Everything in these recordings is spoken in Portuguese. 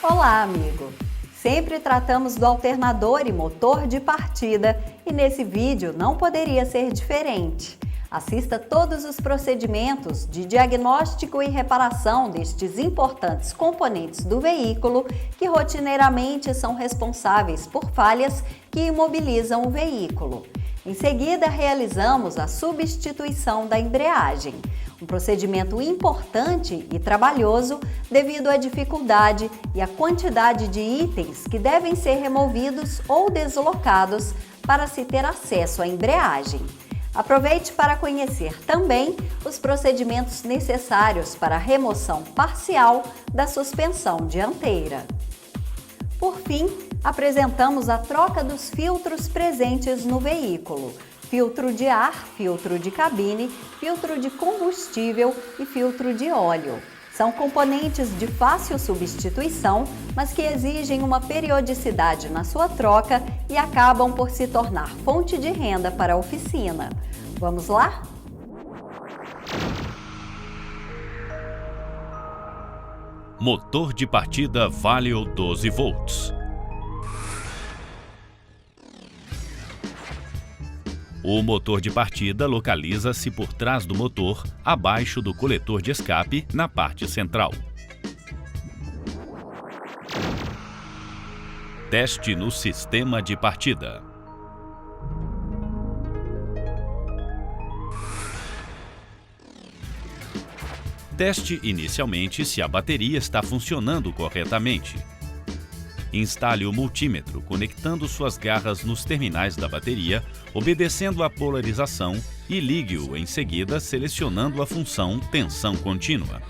Olá, amigo! Sempre tratamos do alternador e motor de partida e nesse vídeo não poderia ser diferente. Assista todos os procedimentos de diagnóstico e reparação destes importantes componentes do veículo que rotineiramente são responsáveis por falhas que imobilizam o veículo. Em seguida, realizamos a substituição da embreagem, um procedimento importante e trabalhoso devido à dificuldade e à quantidade de itens que devem ser removidos ou deslocados para se ter acesso à embreagem. Aproveite para conhecer também os procedimentos necessários para a remoção parcial da suspensão dianteira. Por fim, apresentamos a troca dos filtros presentes no veículo: filtro de ar, filtro de cabine, filtro de combustível e filtro de óleo. São componentes de fácil substituição, mas que exigem uma periodicidade na sua troca e acabam por se tornar fonte de renda para a oficina. Vamos lá? Motor de partida Valeo 12 volts. O motor de partida localiza-se por trás do motor, abaixo do coletor de escape, na parte central. Teste no sistema de partida. Teste inicialmente se a bateria está funcionando corretamente. Instale o multímetro conectando suas garras nos terminais da bateria, obedecendo à polarização, e ligue-o em seguida selecionando a função tensão contínua.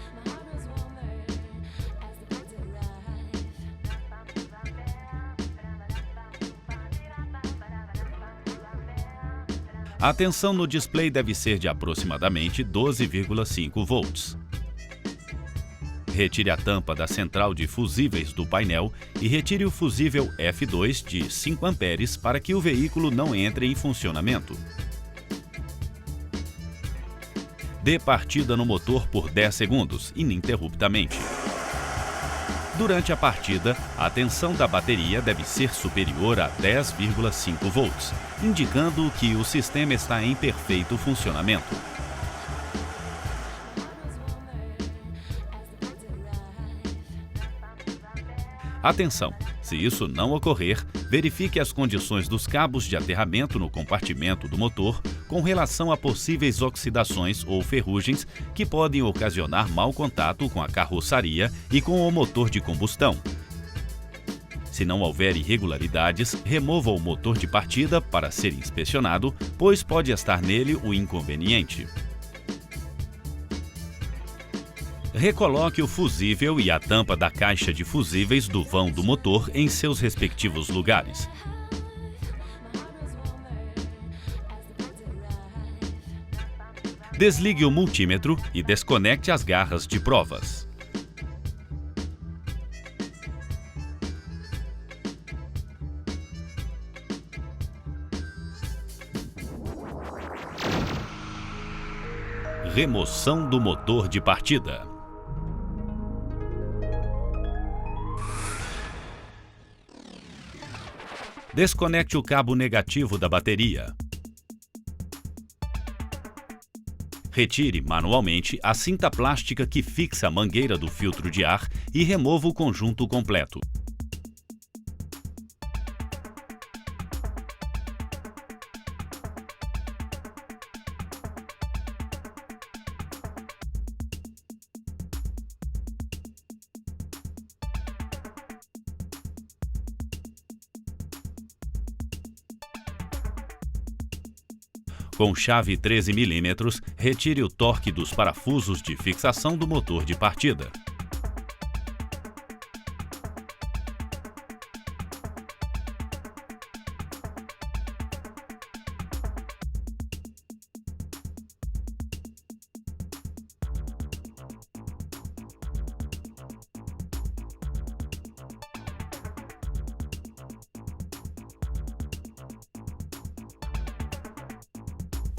A tensão no display deve ser de aproximadamente 12,5 volts. Retire a tampa da central de fusíveis do painel e retire o fusível F2 de 5 amperes para que o veículo não entre em funcionamento. Dê partida no motor por 10 segundos, ininterruptamente. Durante a partida, a tensão da bateria deve ser superior a 10,5 volts, indicando que o sistema está em perfeito funcionamento. Atenção! Se isso não ocorrer, verifique as condições dos cabos de aterramento no compartimento do motor com relação a possíveis oxidações ou ferrugens que podem ocasionar mau contato com a carroçaria e com o motor de combustão. Se não houver irregularidades, remova o motor de partida para ser inspecionado, pois pode estar nele o inconveniente. Recoloque o fusível e a tampa da caixa de fusíveis do vão do motor em seus respectivos lugares. Desligue o multímetro e desconecte as garras de provas. Remoção do motor de partida. Desconecte o cabo negativo da bateria. Retire manualmente a cinta plástica que fixa a mangueira do filtro de ar e remova o conjunto completo. Com chave 13 mm, retire o torque dos parafusos de fixação do motor de partida.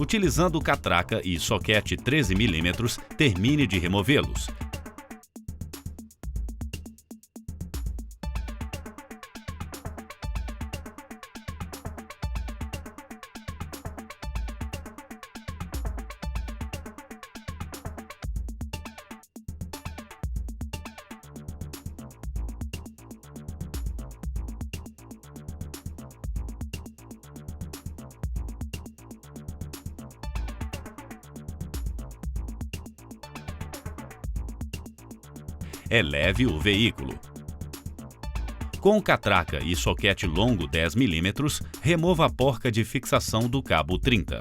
Utilizando catraca e soquete 13 mm, termine de removê-los. eleve o veículo. Com catraca e soquete longo 10 mm, remova a porca de fixação do cabo 30.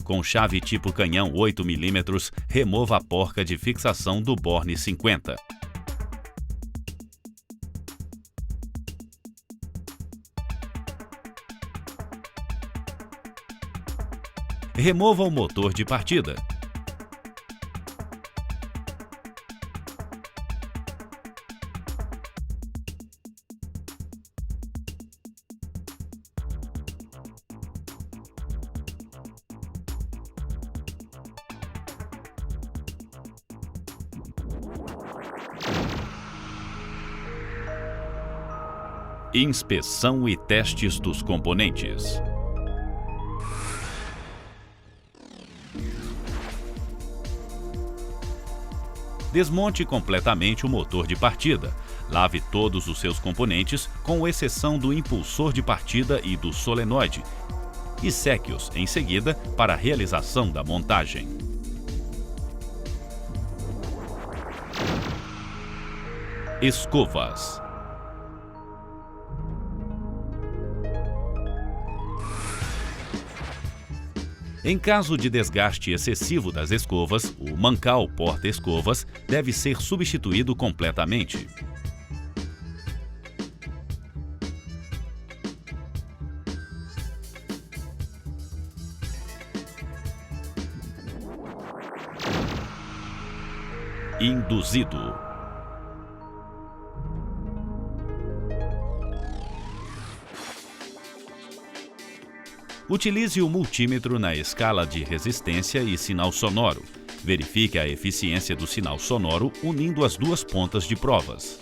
Com chave tipo canhão 8 mm, remova a porca de fixação do borne 50. Remova o motor de partida. Inspeção e testes dos componentes. Desmonte completamente o motor de partida. Lave todos os seus componentes, com exceção do impulsor de partida e do solenoide, e seque-os em seguida para a realização da montagem. Escovas. Em caso de desgaste excessivo das escovas, o mancal porta-escovas deve ser substituído completamente. Induzido. Utilize o multímetro na escala de resistência e sinal sonoro. Verifique a eficiência do sinal sonoro unindo as duas pontas de provas.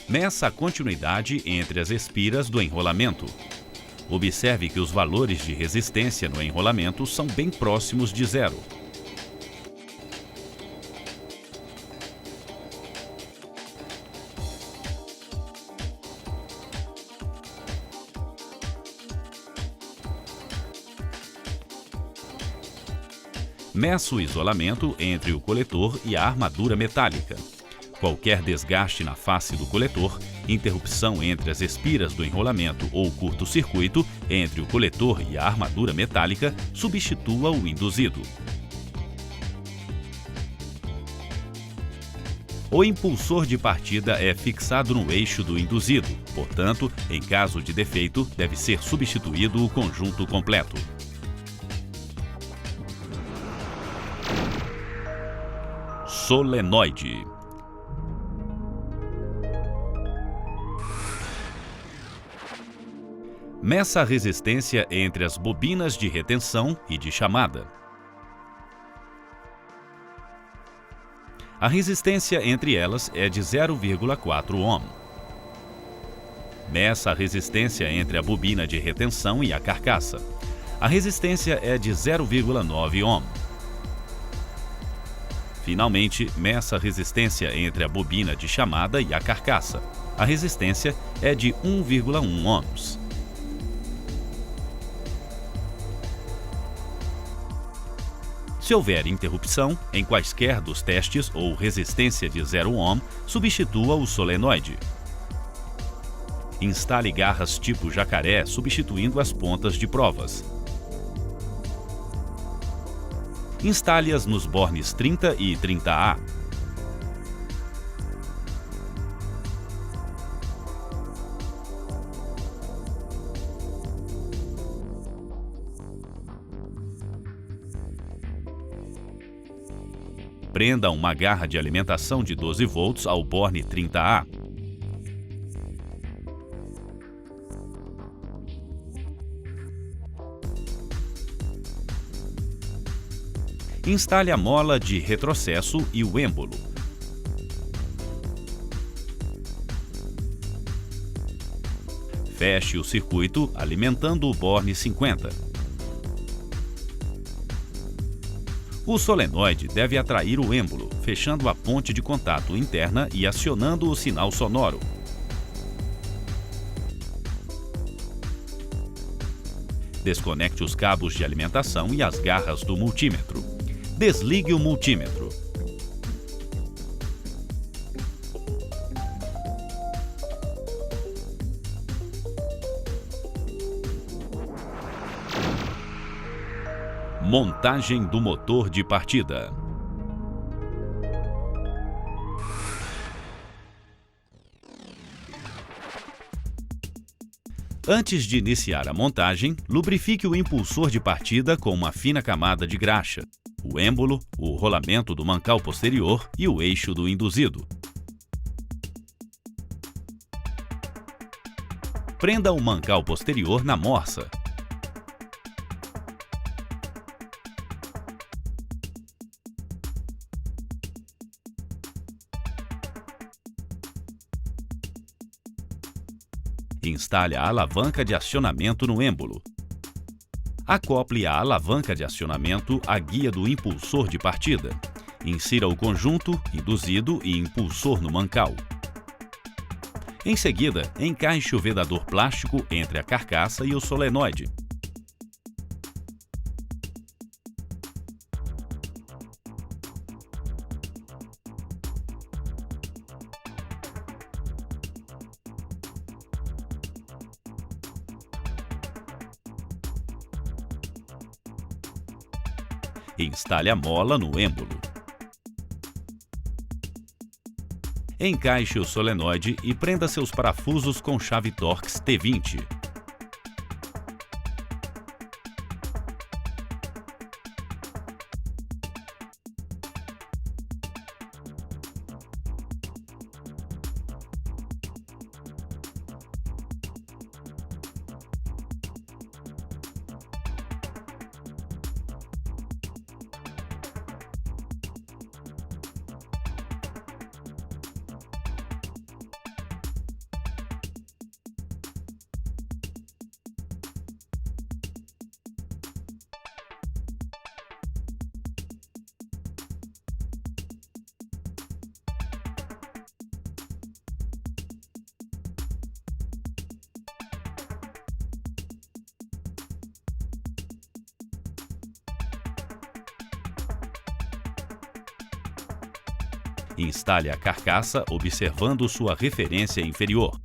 Meça a continuidade entre as espiras do enrolamento. Observe que os valores de resistência no enrolamento são bem próximos de zero. Meça o isolamento entre o coletor e a armadura metálica. Qualquer desgaste na face do coletor, interrupção entre as espiras do enrolamento ou curto-circuito entre o coletor e a armadura metálica, substitua o induzido. O impulsor de partida é fixado no eixo do induzido, portanto, em caso de defeito, deve ser substituído o conjunto completo. Solenoide. Meça a resistência entre as bobinas de retenção e de chamada. A resistência entre elas é de 0,4 ohm. Meça a resistência entre a bobina de retenção e a carcaça. A resistência é de 0,9 ohm. Finalmente, meça a resistência entre a bobina de chamada e a carcaça. A resistência é de 1,1 ohms. Se houver interrupção em quaisquer dos testes ou resistência de 0 ohm, substitua o solenoide. Instale garras tipo jacaré, substituindo as pontas de provas. Instale-as nos bornes 30 e 30A. Prenda uma garra de alimentação de 12 volts ao borne 30A. Instale a mola de retrocesso e o êmbolo. Feche o circuito alimentando o borne 50. O solenoide deve atrair o êmbolo, fechando a ponte de contato interna e acionando o sinal sonoro. Desconecte os cabos de alimentação e as garras do multímetro. Desligue o multímetro. Montagem do motor de partida. Antes de iniciar a montagem, lubrifique o impulsor de partida com uma fina camada de graxa, o êmbolo, o rolamento do mancal posterior e o eixo do induzido. Prenda o mancal posterior na morsa. Instale a alavanca de acionamento no êmbolo. Acople a alavanca de acionamento à guia do impulsor de partida. Insira o conjunto, induzido e impulsor no mancal. Em seguida, encaixe o vedador plástico entre a carcaça e o solenoide. Instale a mola no êmbolo. Encaixe o solenoide e prenda seus parafusos com chave Torx T20. Instale a carcaça observando sua referência inferior.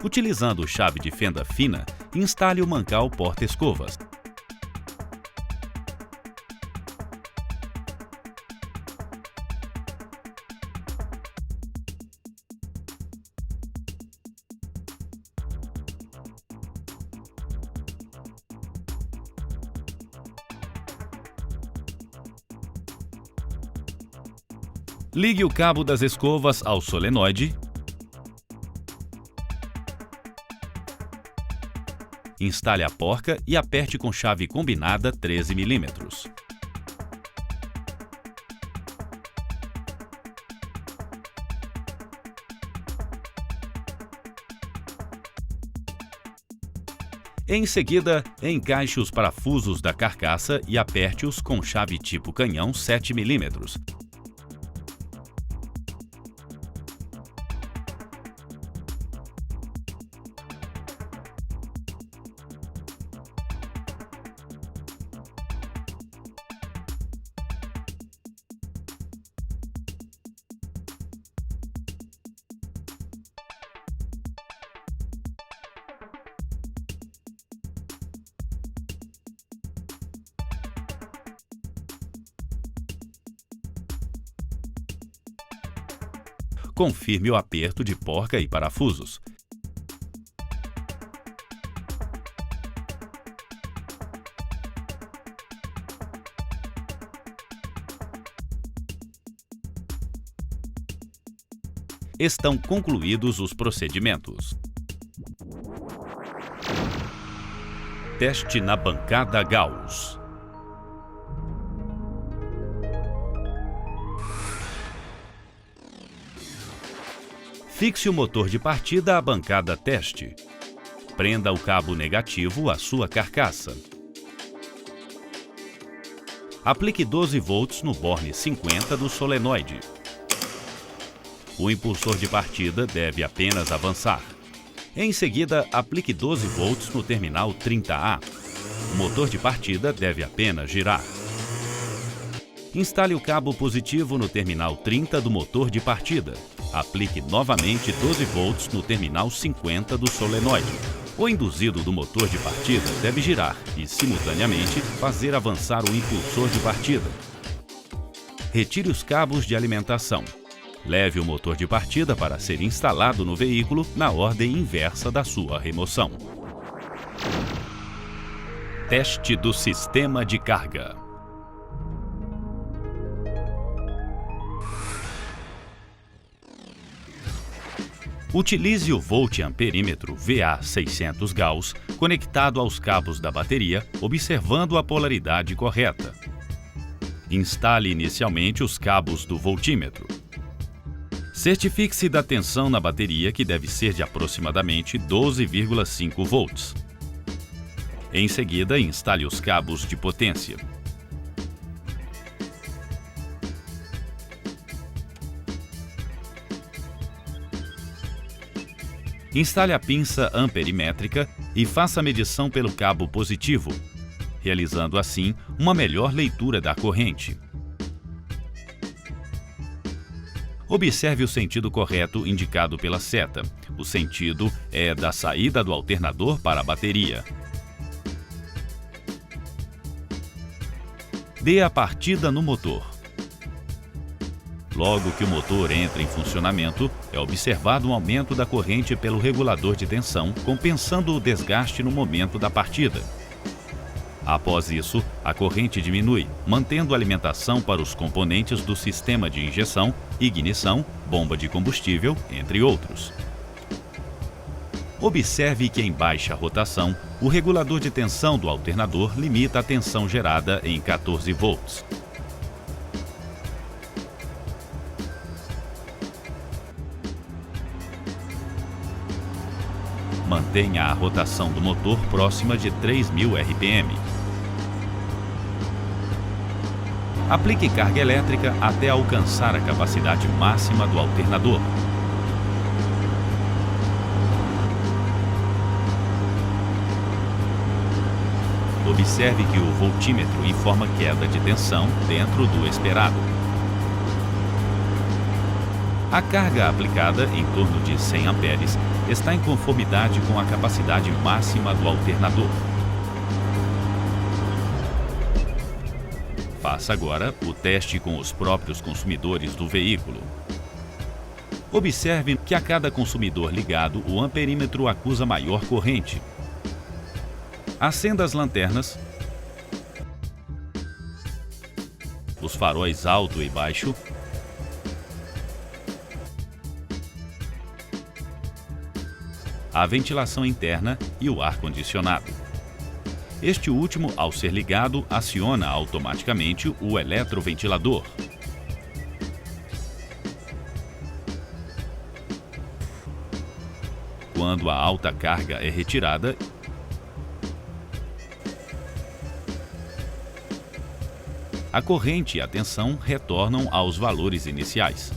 Utilizando chave de fenda fina, instale o mancal porta-escovas. Ligue o cabo das escovas ao solenoide. Instale a porca e aperte com chave combinada 13 mm. Em seguida, encaixe os parafusos da carcaça e aperte-os com chave tipo canhão 7 mm. Confirme o aperto de porca e parafusos. Estão concluídos os procedimentos. Teste na bancada Gauss. Fixe o motor de partida à bancada teste. Prenda o cabo negativo à sua carcaça. Aplique 12 volts no borne 50 do solenoide. O impulsor de partida deve apenas avançar. Em seguida, aplique 12 volts no terminal 30A. O motor de partida deve apenas girar. Instale o cabo positivo no terminal 30 do motor de partida. Aplique novamente 12 volts no terminal 50 do solenoide. O induzido do motor de partida deve girar e, simultaneamente, fazer avançar o impulsor de partida. Retire os cabos de alimentação. Leve o motor de partida para ser instalado no veículo na ordem inversa da sua remoção. Teste do sistema de carga. Utilize o voltamperímetro VA600 Gauss conectado aos cabos da bateria, observando a polaridade correta. Instale inicialmente os cabos do voltímetro. Certifique-se da tensão na bateria, que deve ser de aproximadamente 12,5 volts. Em seguida, instale os cabos de potência. Instale a pinça amperimétrica e faça a medição pelo cabo positivo, realizando assim uma melhor leitura da corrente. Observe o sentido correto indicado pela seta. O sentido é da saída do alternador para a bateria. Dê a partida no motor. Logo que o motor entra em funcionamento, é observado um aumento da corrente pelo regulador de tensão, compensando o desgaste no momento da partida. Após isso, a corrente diminui, mantendo a alimentação para os componentes do sistema de injeção, ignição, bomba de combustível, entre outros. Observe que em baixa rotação, o regulador de tensão do alternador limita a tensão gerada em 14 volts. Mantenha a rotação do motor próxima de 3.000 RPM. Aplique carga elétrica até alcançar a capacidade máxima do alternador. Observe que o voltímetro informa queda de tensão dentro do esperado. A carga aplicada, em torno de 100 amperes, está em conformidade com a capacidade máxima do alternador. Faça agora o teste com os próprios consumidores do veículo. Observe que a cada consumidor ligado, o amperímetro acusa maior corrente. Acenda as lanternas, os faróis alto e baixo, a ventilação interna e o ar-condicionado. Este último, ao ser ligado, aciona automaticamente o eletroventilador. Quando a alta carga é retirada, a corrente e a tensão retornam aos valores iniciais.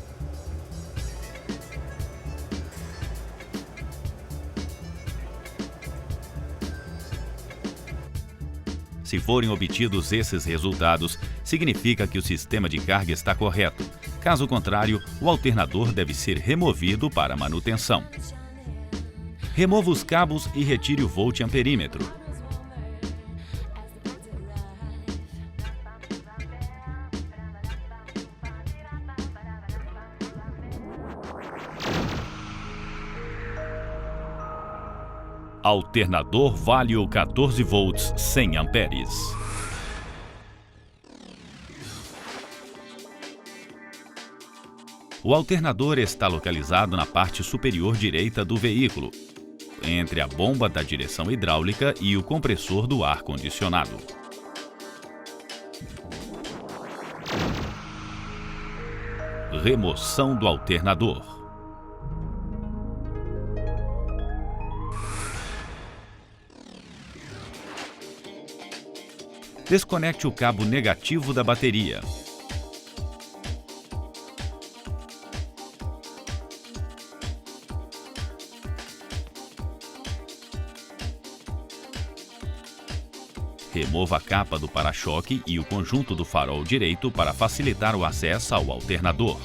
Se forem obtidos esses resultados, significa que o sistema de carga está correto. Caso contrário, o alternador deve ser removido para manutenção. Remova os cabos e retire o voltamperímetro. Alternador Valeo 14 volts 100 amperes. O alternador está localizado na parte superior direita do veículo. entre a bomba da direção hidráulica e o compressor do ar-condicionado. Remoção do alternador. Desconecte o cabo negativo da bateria. Remova a capa do para-choque e o conjunto do farol direito para facilitar o acesso ao alternador.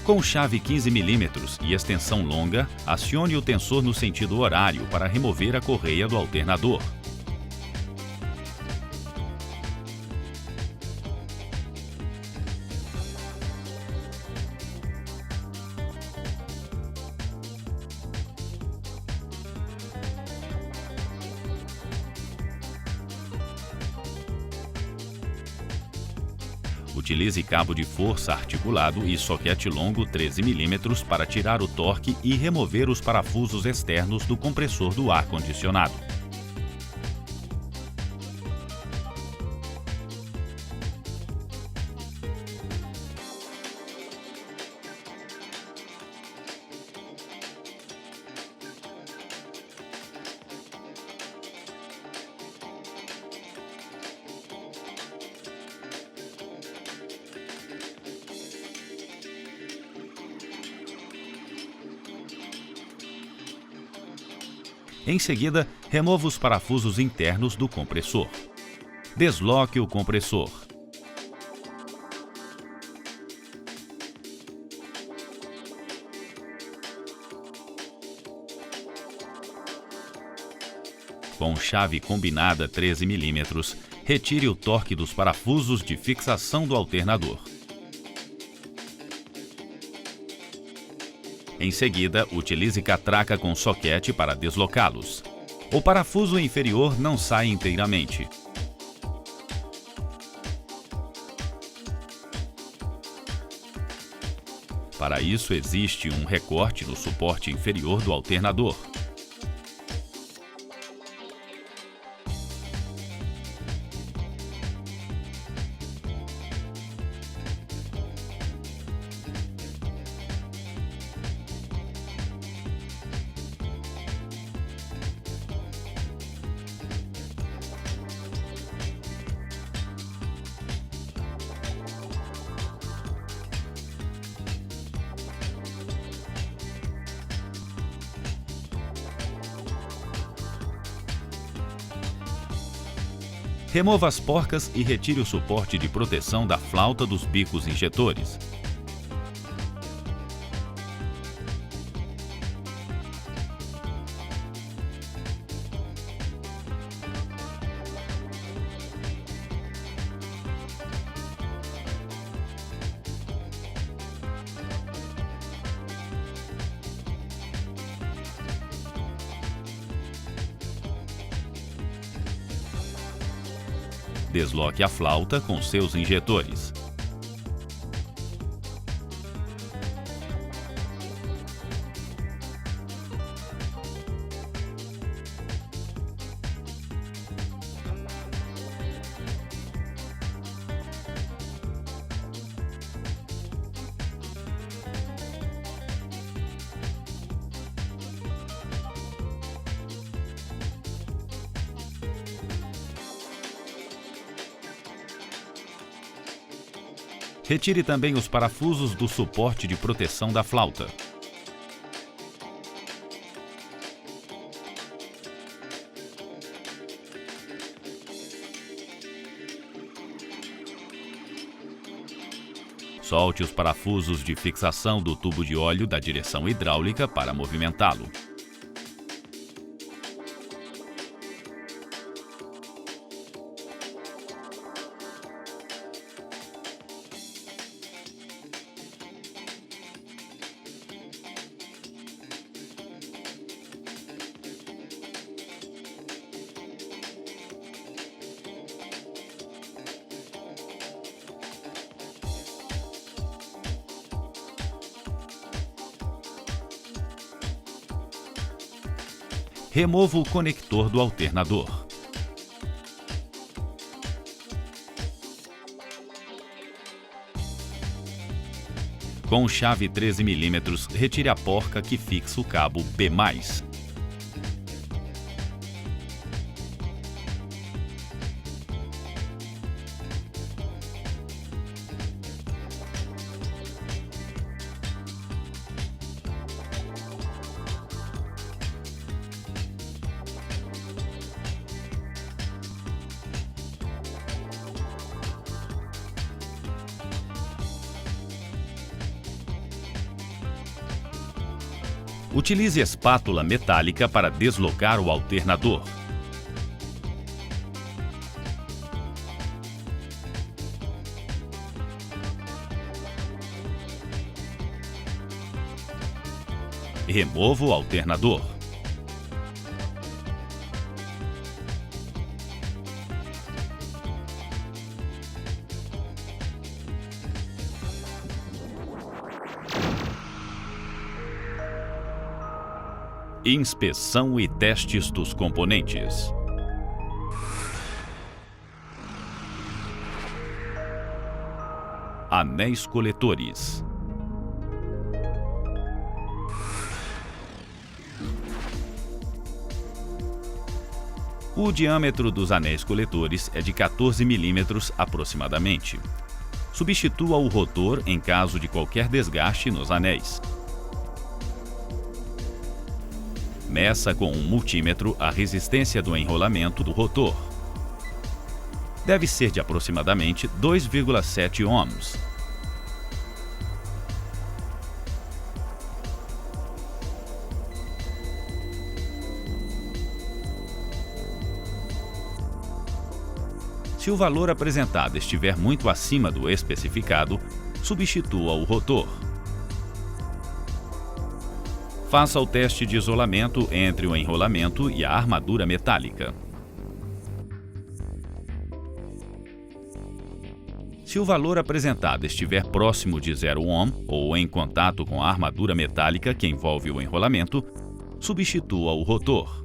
Com chave 15 mm e extensão longa, acione o tensor no sentido horário para remover a correia do alternador. Utilize cabo de força articulado e soquete longo 13 mm para tirar o torque e remover os parafusos externos do compressor do ar-condicionado. Em seguida, remova os parafusos internos do compressor. Desloque o compressor. Com chave combinada 13 mm, retire o torque dos parafusos de fixação do alternador. Em seguida, utilize catraca com soquete para deslocá-los. O parafuso inferior não sai inteiramente. Para isso, existe um recorte no suporte inferior do alternador. Remova as porcas e retire o suporte de proteção da flauta dos bicos injetores. Desloque a flauta com seus injetores. Retire também os parafusos do suporte de proteção da flauta. Solte os parafusos de fixação do tubo de óleo da direção hidráulica para movimentá-lo. Remova o conector do alternador. Com chave 13 mm, retire a porca que fixa o cabo B+. Utilize espátula metálica para deslocar o alternador. Remova o alternador. Inspeção e testes dos componentes. Anéis coletores. O diâmetro dos anéis coletores é de 14 mm aproximadamente. Substitua o rotor em caso de qualquer desgaste nos anéis. Meça com um multímetro a resistência do enrolamento do rotor. Deve ser de aproximadamente 2,7 ohms. Se o valor apresentado estiver muito acima do especificado, substitua o rotor. Faça o teste de isolamento entre o enrolamento e a armadura metálica. Se o valor apresentado estiver próximo de 0 ohm ou em contato com a armadura metálica que envolve o enrolamento, substitua o rotor.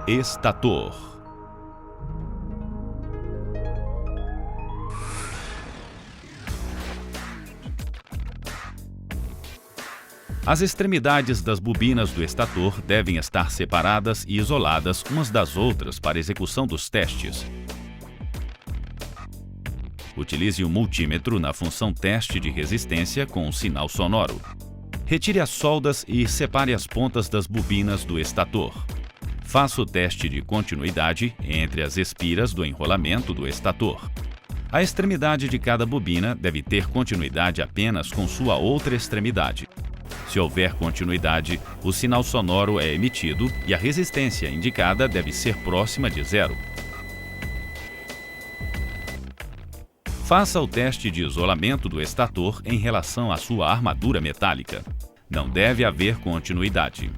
Estator. As extremidades das bobinas do estator devem estar separadas e isoladas umas das outras para execução dos testes. Utilize o multímetro na função teste de resistência com um sinal sonoro. Retire as soldas e separe as pontas das bobinas do estator. Faça o teste de continuidade entre as espiras do enrolamento do estator. A extremidade de cada bobina deve ter continuidade apenas com sua outra extremidade. Se houver continuidade, o sinal sonoro é emitido e a resistência indicada deve ser próxima de 0. Faça o teste de isolamento do estator em relação à sua armadura metálica. Não deve haver continuidade.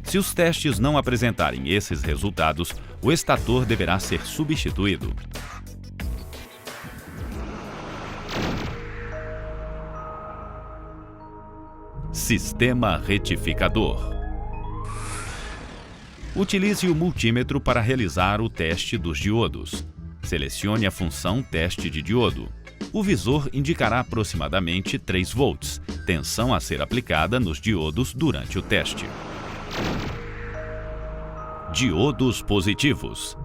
Se os testes não apresentarem esses resultados, o estator deverá ser substituído. Sistema retificador. Utilize o multímetro para realizar o teste dos diodos. Selecione a função Teste de diodo. O visor indicará aproximadamente 3 volts, tensão a ser aplicada nos diodos durante o teste. Diodos positivos.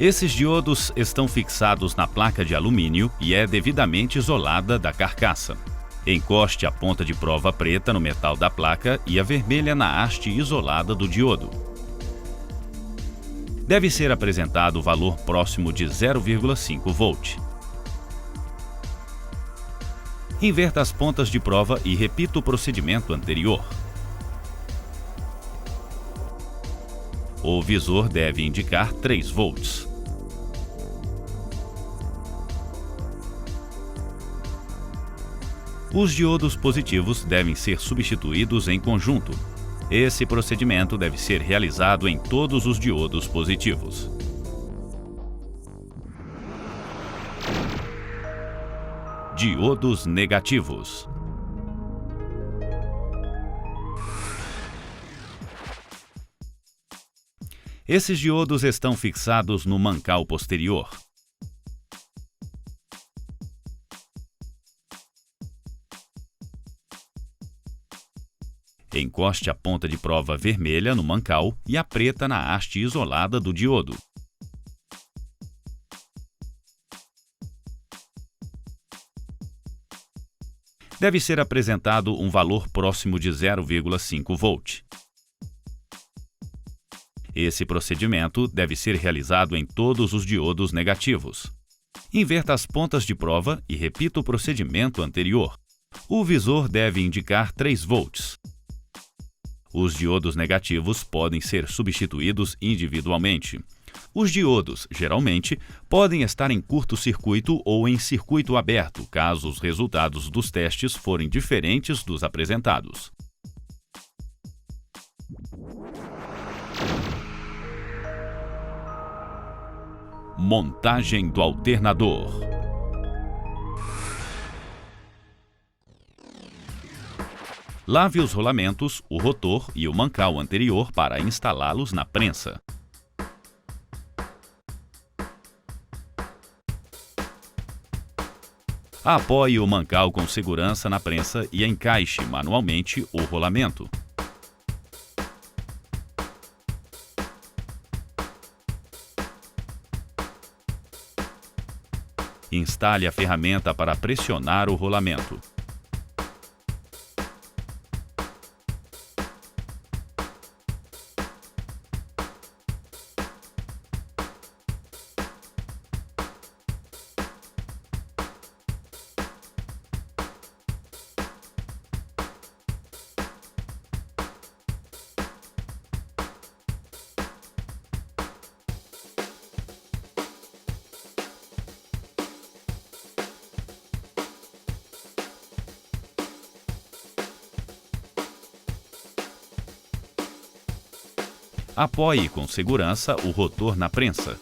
Esses diodos estão fixados na placa de alumínio e é devidamente isolada da carcaça. Encoste a ponta de prova preta no metal da placa e a vermelha na haste isolada do diodo. Deve ser apresentado o valor próximo de 0,5 volt. Inverta as pontas de prova e repita o procedimento anterior. O visor deve indicar 3 volts. Os diodos positivos devem ser substituídos em conjunto. Esse procedimento deve ser realizado em todos os diodos positivos. Diodos negativos. Esses diodos estão fixados no mancal posterior. Encoste a ponta de prova vermelha no mancal e a preta na haste isolada do diodo. Deve ser apresentado um valor próximo de 0,5 volt. Esse procedimento deve ser realizado em todos os diodos negativos. Inverta as pontas de prova e repita o procedimento anterior. O visor deve indicar 3 volts. Os diodos negativos podem ser substituídos individualmente. Os diodos, geralmente, podem estar em curto-circuito ou em circuito aberto, caso os resultados dos testes forem diferentes dos apresentados. Montagem do alternador. Lave os rolamentos, o rotor e o mancal anterior para instalá-los na prensa. Apoie o mancal com segurança na prensa e encaixe manualmente o rolamento. Instale a ferramenta para pressionar o rolamento. Apoie com segurança o rotor na prensa.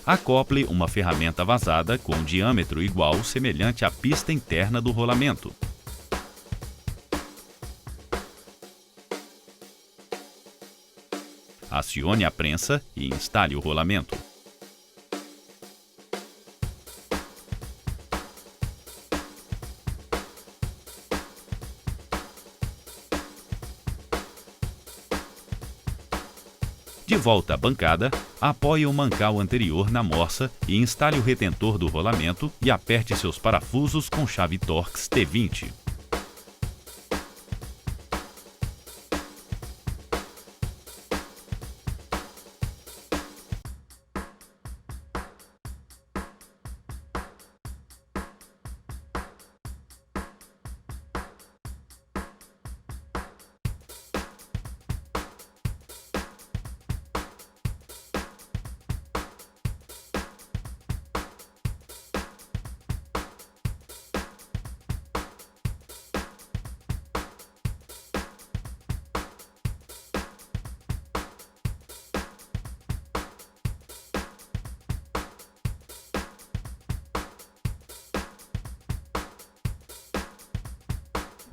Acople uma ferramenta vazada com diâmetro igual semelhante à pista interna do rolamento. Acione a prensa e instale o rolamento. De volta à bancada, apoie o mancal anterior na morsa e instale o retentor do rolamento e aperte seus parafusos com chave Torx T20.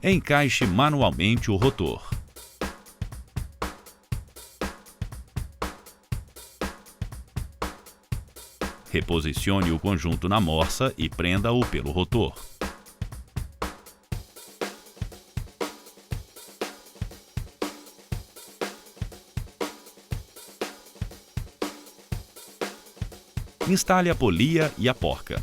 Encaixe manualmente o rotor. reposicione o conjunto na morsa e prenda-o pelo rotor. Instale a polia e a porca.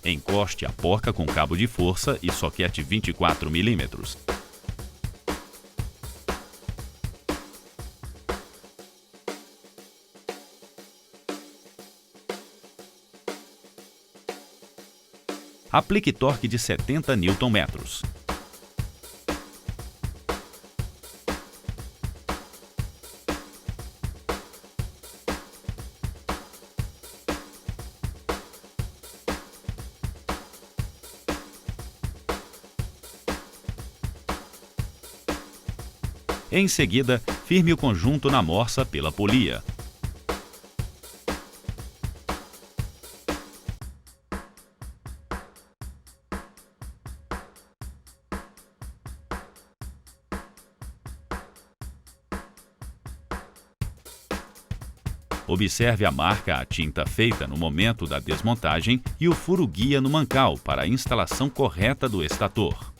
Encoste a porca com cabo de força e soquete 24 mm. Aplique torque de 70 Nm. Em seguida, firme o conjunto na morsa pela polia. Observe a marca à tinta feita no momento da desmontagem e o furo guia no mancal para a instalação correta do estator.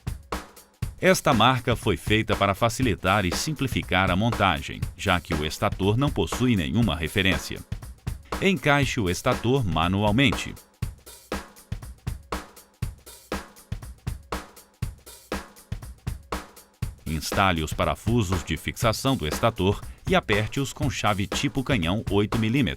Esta marca foi feita para facilitar e simplificar a montagem, já que o estator não possui nenhuma referência. Encaixe o estator manualmente. Instale os parafusos de fixação do estator e aperte-os com chave tipo canhão 8 mm.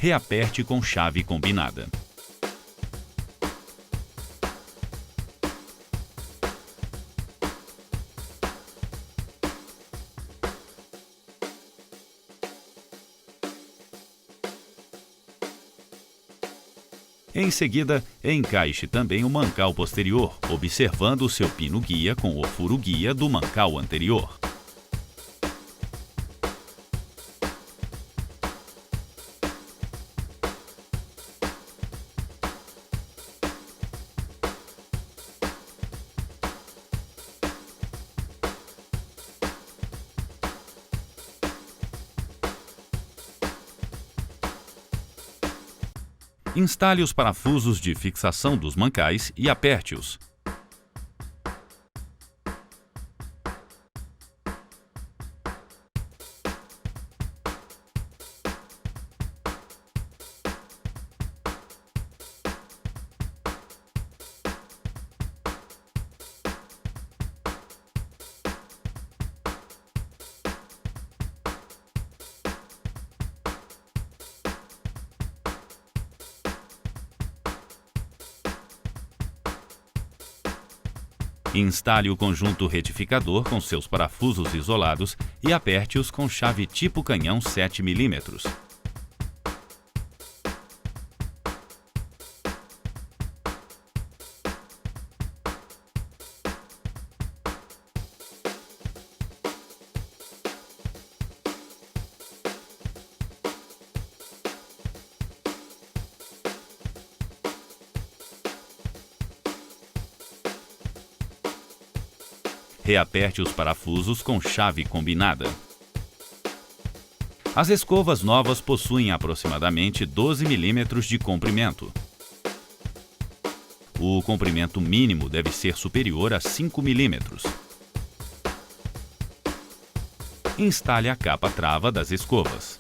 Reaperte com chave combinada. Em seguida, encaixe também o mancal posterior, observando o seu pino guia com o furo guia do mancal anterior. Instale os parafusos de fixação dos mancais e aperte-os. Instale o conjunto retificador com seus parafusos isolados e aperte-os com chave tipo canhão 7 mm. Reaperte os parafusos com chave combinada. As escovas novas possuem aproximadamente 12 mm de comprimento. O comprimento mínimo deve ser superior a 5 mm. Instale a capa-trava das escovas.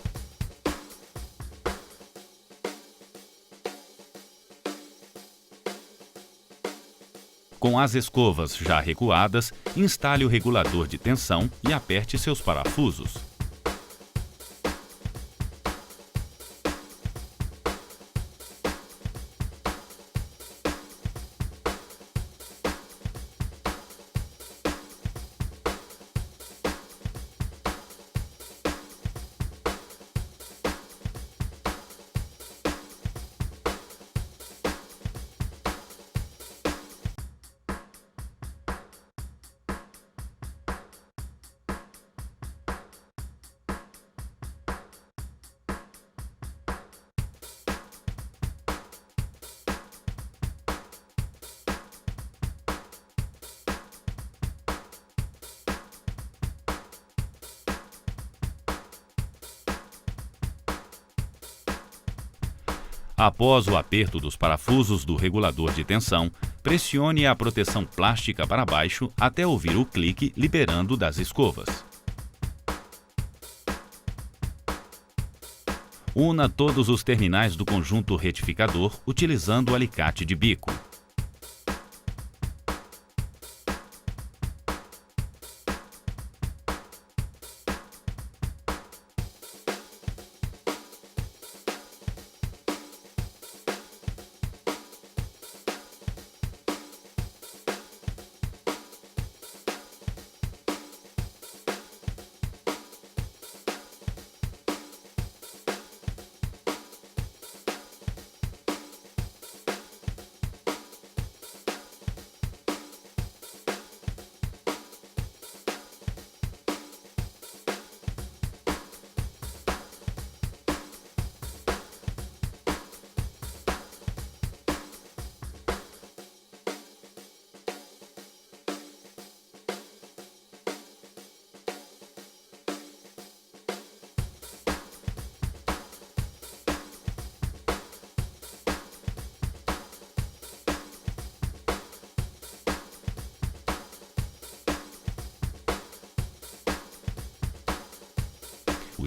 Com as escovas já recuadas, instale o regulador de tensão e aperte seus parafusos. Após o aperto dos parafusos do regulador de tensão, pressione a proteção plástica para baixo até ouvir o clique liberando das escovas. Una todos os terminais do conjunto retificador utilizando o alicate de bico.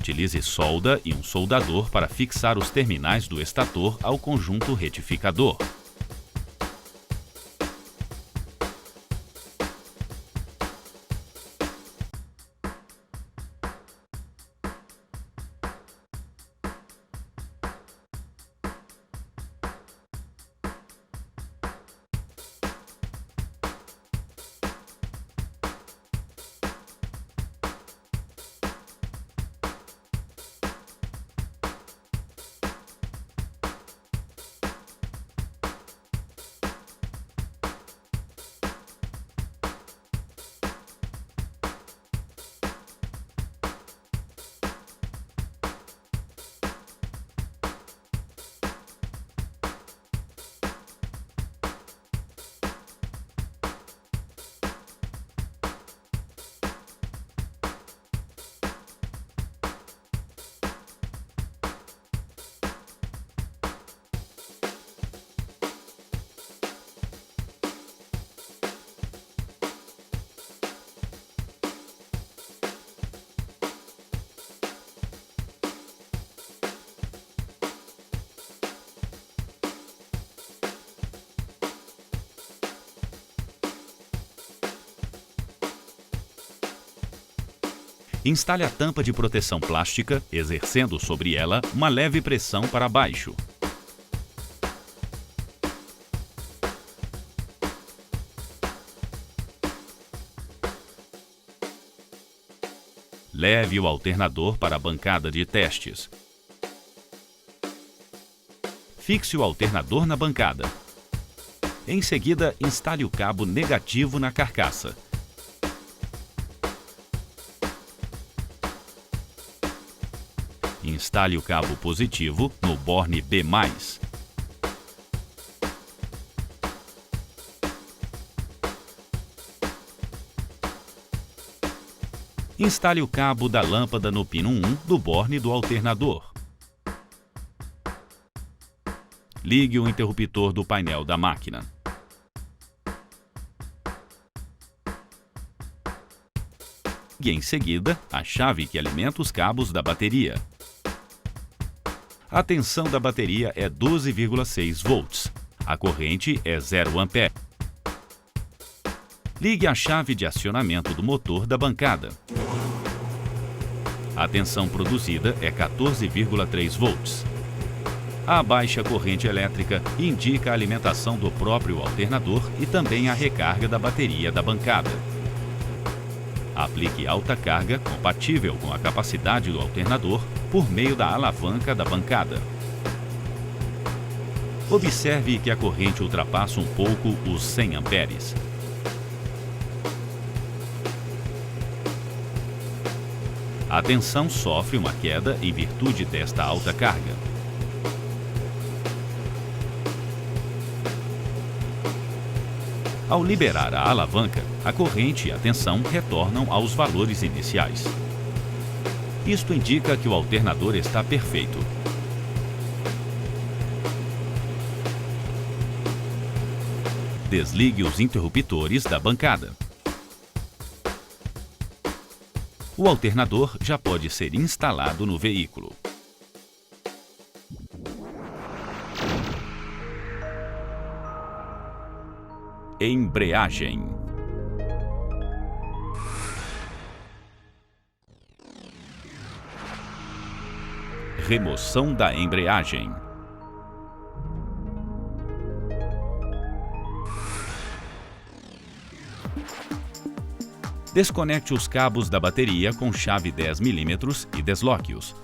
Utilize solda e um soldador para fixar os terminais do estator ao conjunto retificador. Instale a tampa de proteção plástica, exercendo sobre ela uma leve pressão para baixo. Leve o alternador para a bancada de testes. Fixe o alternador na bancada. Em seguida, instale o cabo negativo na carcaça. Instale o cabo positivo no borne B+. Instale o cabo da lâmpada no pino 1 do borne do alternador. Ligue o interruptor do painel da máquina. E em seguida, a chave que alimenta os cabos da bateria. A tensão da bateria é 12,6 volts. A corrente é 0 ampere. Ligue a chave de acionamento do motor da bancada. A tensão produzida é 14,3 volts. A baixa corrente elétrica indica a alimentação do próprio alternador e também a recarga da bateria da bancada. Aplique alta carga compatível com a capacidade do alternador por meio da alavanca da bancada. Observe que a corrente ultrapassa um pouco os 100 amperes. A tensão sofre uma queda em virtude desta alta carga. Ao liberar a alavanca, a corrente e a tensão retornam aos valores iniciais. Isto indica que o alternador está perfeito. Desligue os interruptores da bancada. O alternador já pode ser instalado no veículo. Embreagem. Remoção da embreagem. Desconecte os cabos da bateria com chave 10 mm e desloque-os.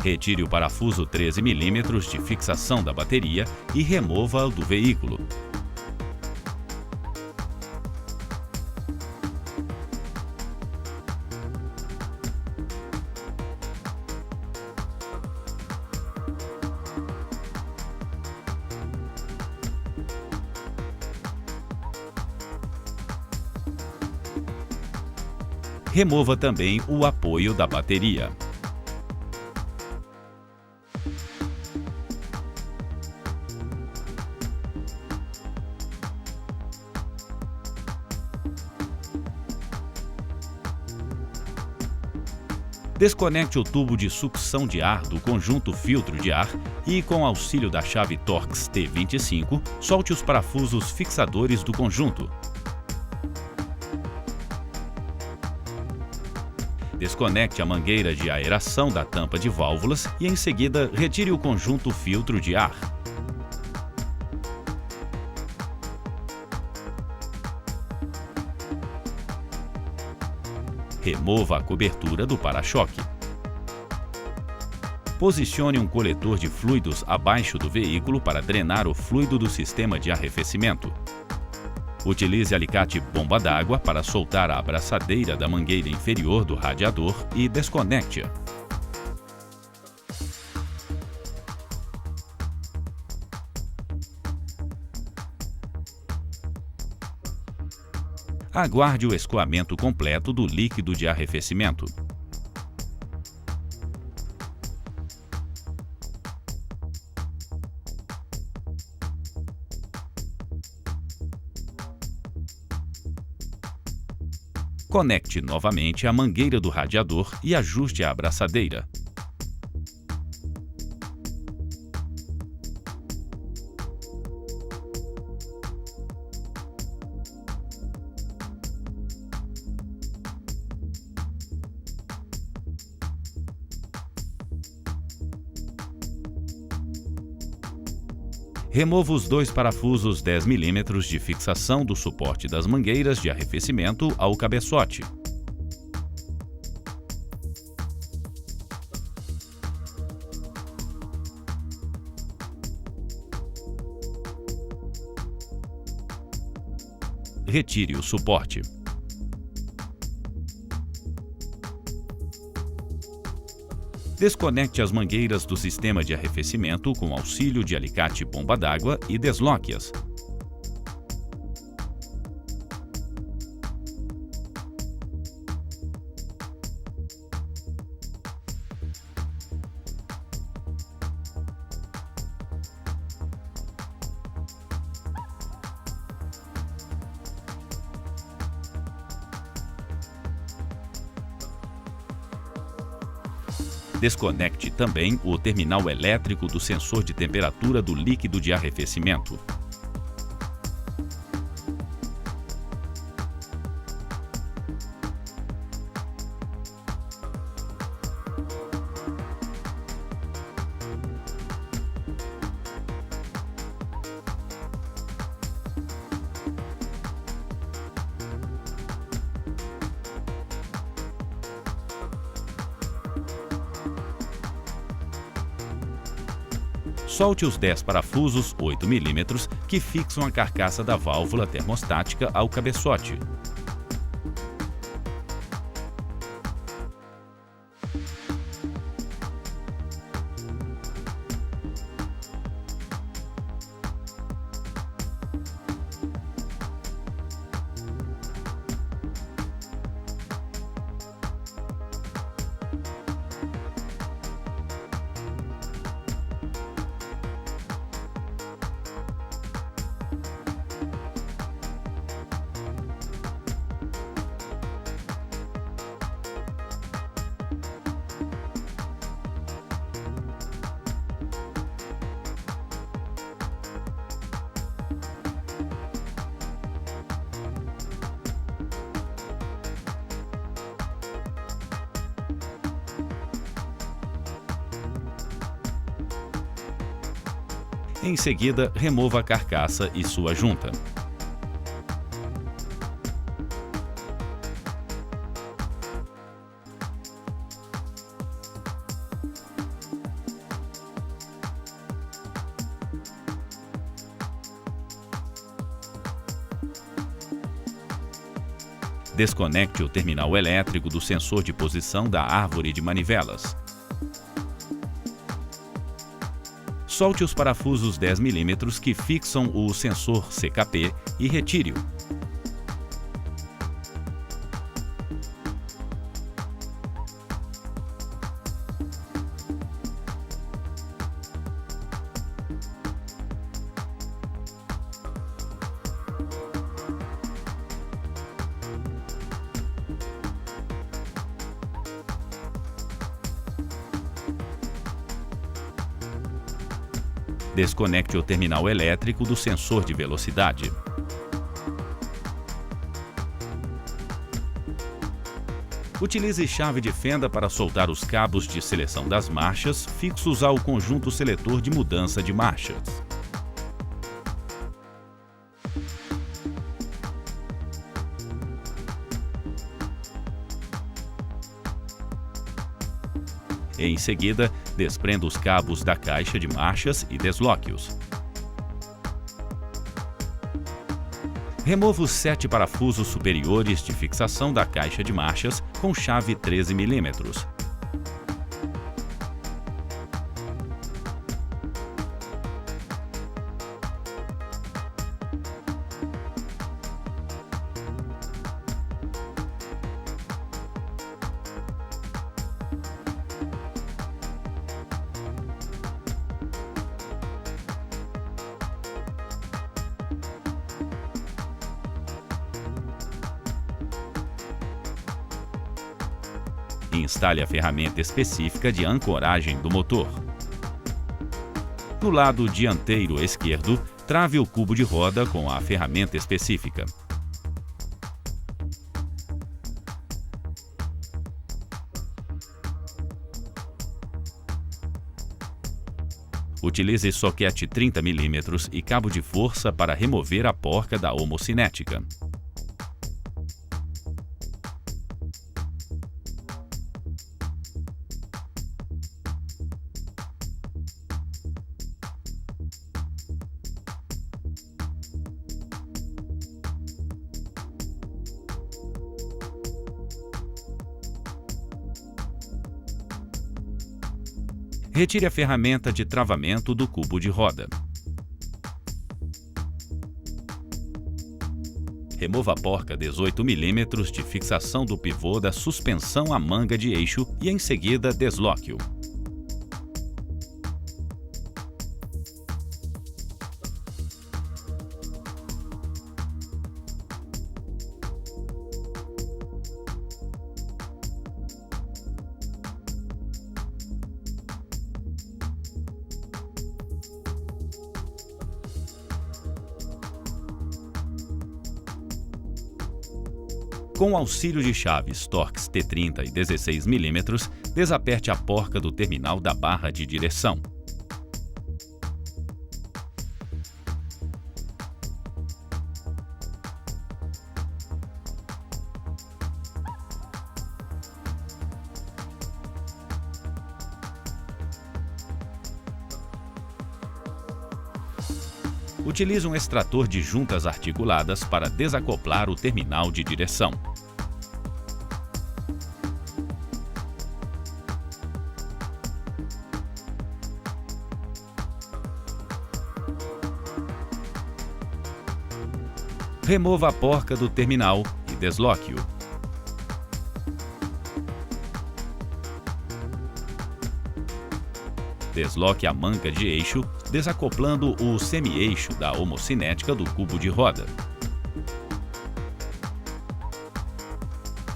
Retire o parafuso 13 mm de fixação da bateria e remova-o do veículo. Remova também o apoio da bateria. Desconecte o tubo de sucção de ar do conjunto filtro de ar e, com auxílio da chave Torx T25, solte os parafusos fixadores do conjunto. Desconecte a mangueira de aeração da tampa de válvulas e, em seguida, retire o conjunto filtro de ar. Remova a cobertura do para-choque. Posicione um coletor de fluidos abaixo do veículo para drenar o fluido do sistema de arrefecimento. Utilize alicate bomba d'água para soltar a abraçadeira da mangueira inferior do radiador e desconecte-a. Aguarde o escoamento completo do líquido de arrefecimento. Conecte novamente a mangueira do radiador e ajuste a abraçadeira. Remova os dois parafusos 10 mm de fixação do suporte das mangueiras de arrefecimento ao cabeçote. Retire o suporte. Desconecte as mangueiras do sistema de arrefecimento com auxílio de alicate bomba d'água e desloque-as. Desconecte também o terminal elétrico do sensor de temperatura do líquido de arrefecimento. Solte os 10 parafusos 8 mm que fixam a carcaça da válvula termostática ao cabeçote. Em seguida, remova a carcaça e sua junta. Desconecte o terminal elétrico do sensor de posição da árvore de manivelas. Solte os parafusos 10 mm que fixam o sensor CKP e retire-o. Desconecte o terminal elétrico do sensor de velocidade. Utilize chave de fenda para soltar os cabos de seleção das marchas fixos ao conjunto seletor de mudança de marchas. Em seguida, desprenda os cabos da caixa de marchas e desloque-os. Remova os 7 parafusos superiores de fixação da caixa de marchas com chave 13 mm. Instale a ferramenta específica de ancoragem do motor. No lado dianteiro esquerdo, trave o cubo de roda com a ferramenta específica. Utilize soquete 30 mm e cabo de força para remover a porca da homocinética. Retire a ferramenta de travamento do cubo de roda. Remova a porca 18 mm de fixação do pivô da suspensão à manga de eixo e, em seguida, desloque-o. Com o auxílio de chaves Torx T30 e 16 mm, desaperte a porca do terminal da barra de direção. Utilize um extrator de juntas articuladas para desacoplar o terminal de direção. Remova a porca do terminal e desloque-o. Desloque a manga de eixo, desacoplando o semi-eixo da homocinética do cubo de roda.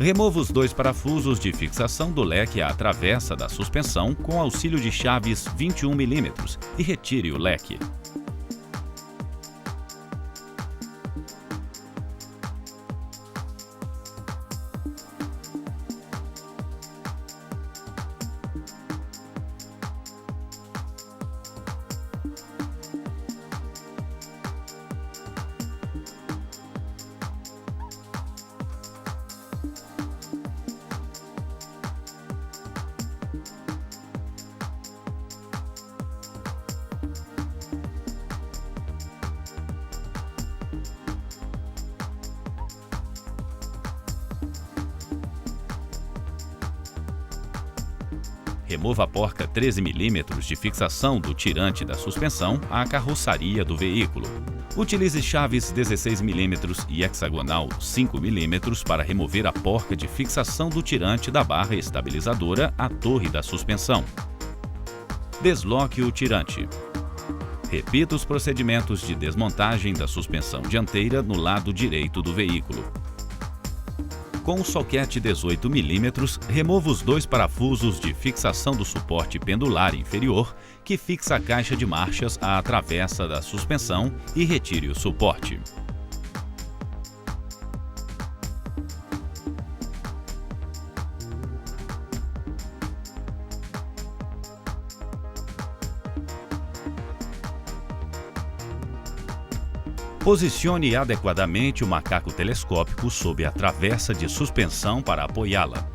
Remova os dois parafusos de fixação do leque à travessa da suspensão com auxílio de chaves 21 mm e retire o leque. Remova a porca 13 mm de fixação do tirante da suspensão à carroçaria do veículo. Utilize chaves 16 mm e hexagonal 5 mm para remover a porca de fixação do tirante da barra estabilizadora à torre da suspensão. Desloque o tirante. Repita os procedimentos de desmontagem da suspensão dianteira no lado direito do veículo. Com o soquete 18 mm, remova os dois parafusos de fixação do suporte pendular inferior que fixa a caixa de marchas à travessa da suspensão e retire o suporte. Posicione adequadamente o macaco telescópico sob a travessa de suspensão para apoiá-la.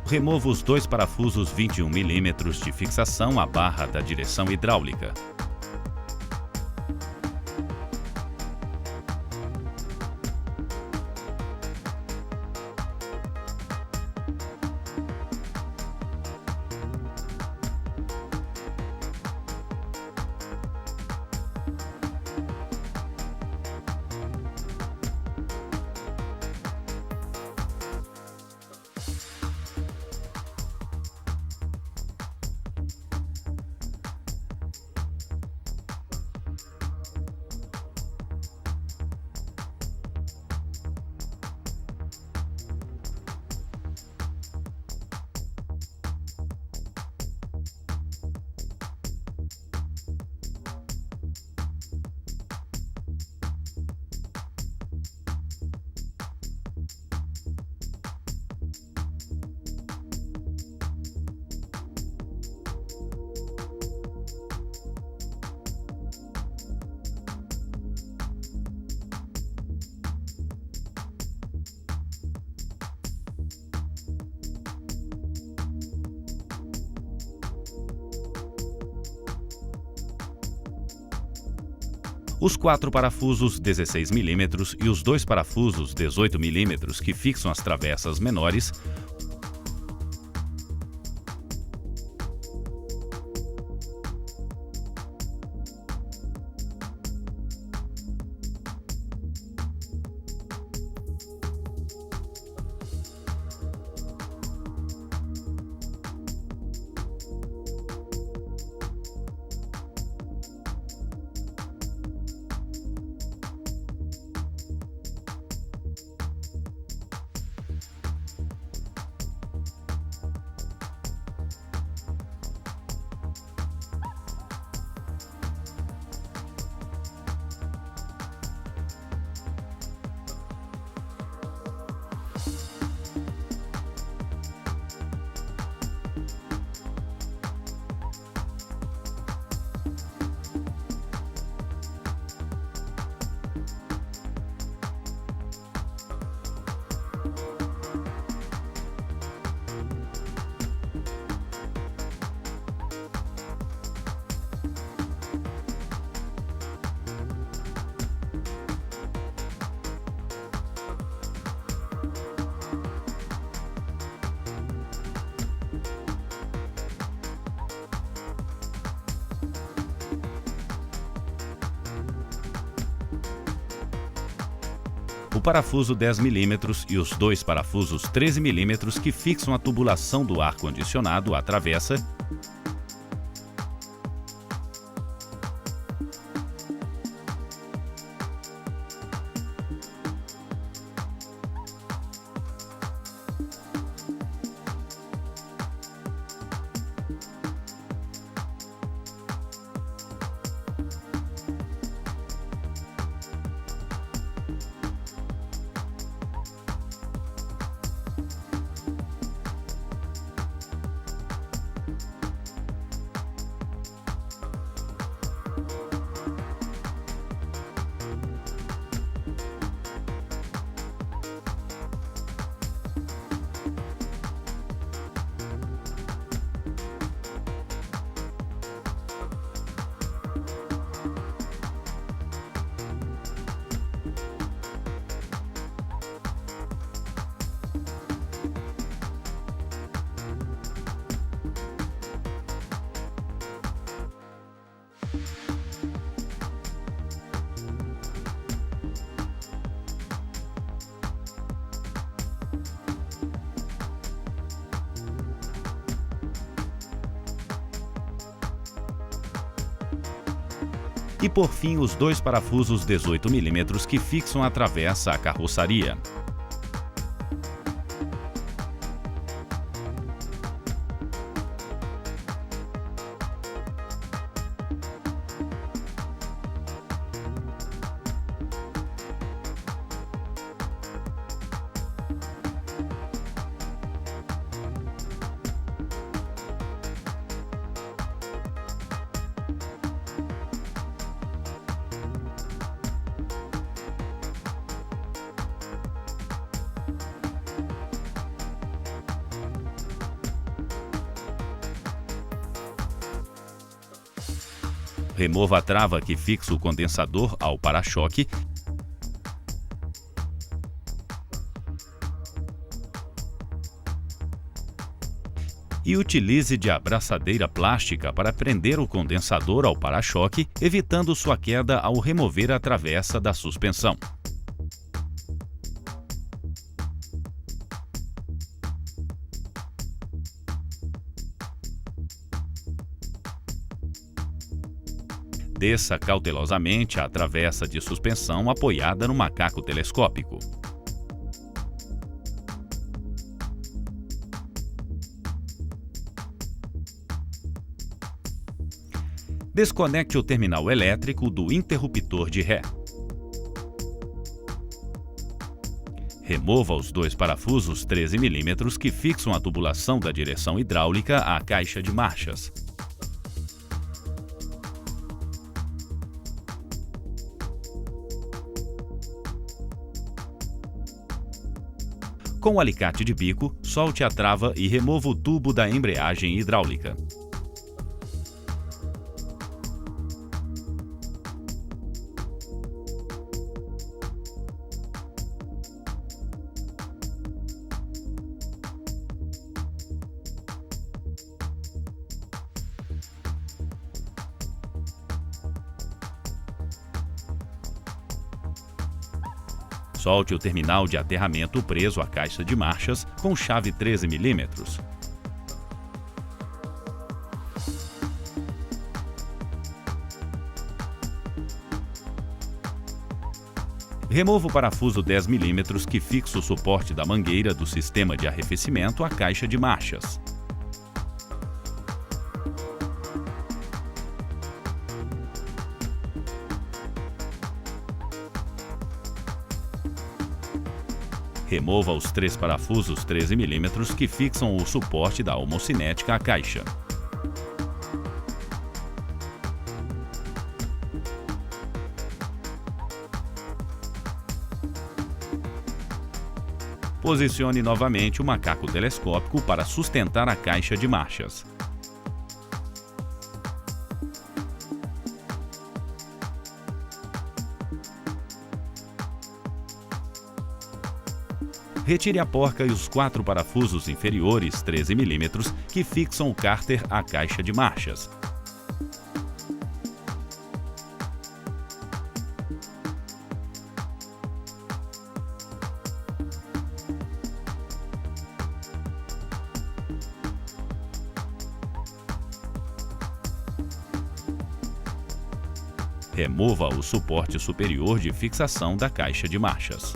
Remova os dois parafusos 21 mm de fixação à barra da direção hidráulica. Os 4 parafusos 16 mm e os 2 parafusos 18 mm que fixam as travessas menores o parafuso 10 mm e os 2 parafusos 13 mm que fixam a tubulação do ar-condicionado à travessa e, por fim, os 2 parafusos 18 mm que fixam a travessa à carroçaria. Remova a trava que fixa o condensador ao para-choque e utilize de abraçadeira plástica para prender o condensador ao para-choque, evitando sua queda ao remover a travessa da suspensão. Desça cautelosamente a travessa de suspensão apoiada no macaco telescópico. Desconecte o terminal elétrico do interruptor de ré. Remova os 2 parafusos 13 mm que fixam a tubulação da direção hidráulica à caixa de marchas. Com o alicate de bico, solte a trava e remova o tubo da embreagem hidráulica. Solte o terminal de aterramento preso à caixa de marchas com chave 13 mm. Remova o parafuso 10 mm que fixa o suporte da mangueira do sistema de arrefecimento à caixa de marchas. Remova os 3 parafusos 13 mm que fixam o suporte da homocinética à caixa. Posicione novamente o macaco telescópico para sustentar a caixa de marchas. Retire a porca e os 4 parafusos inferiores 13 mm que fixam o cárter à caixa de marchas. Remova o suporte superior de fixação da caixa de marchas.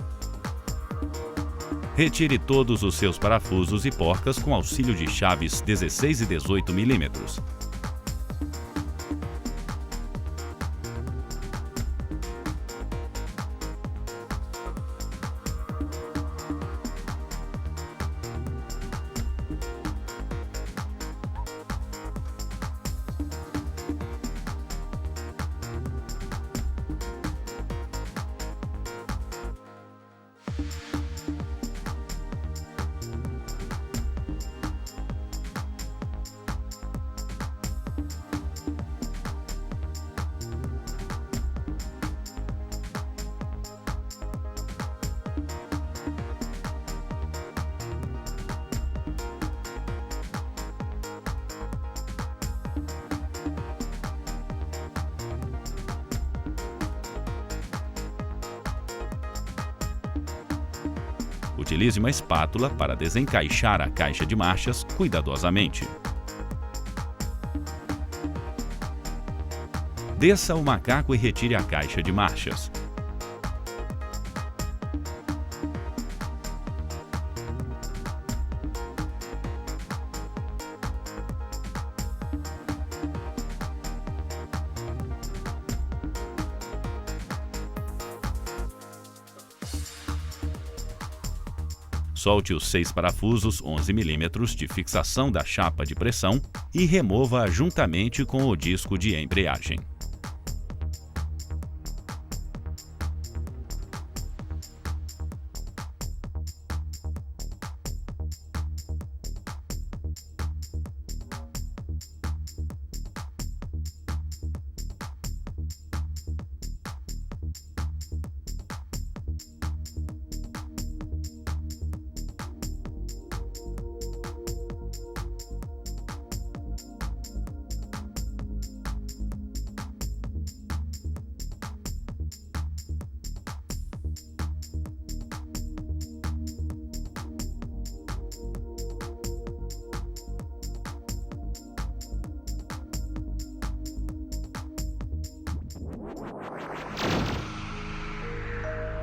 Retire todos os seus parafusos e porcas com auxílio de chaves 16 e 18 mm. Utilize uma espátula para desencaixar a caixa de marchas cuidadosamente. Desça o macaco e retire a caixa de marchas. Solte os 6 parafusos 11 mm de fixação da chapa de pressão e remova-a juntamente com o disco de embreagem.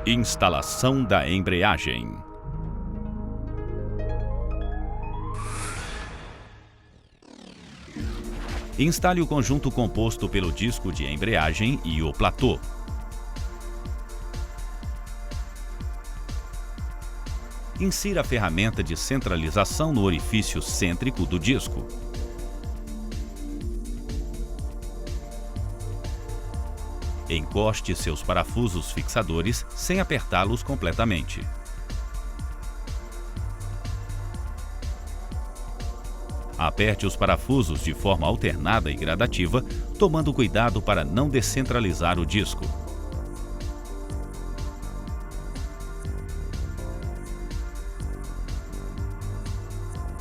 Instalação da embreagem. Instale o conjunto composto pelo disco de embreagem e o platô. Insira a ferramenta de centralização no orifício cêntrico do disco. Encoste seus parafusos fixadores sem apertá-los completamente. Aperte os parafusos de forma alternada e gradativa, tomando cuidado para não descentralizar o disco.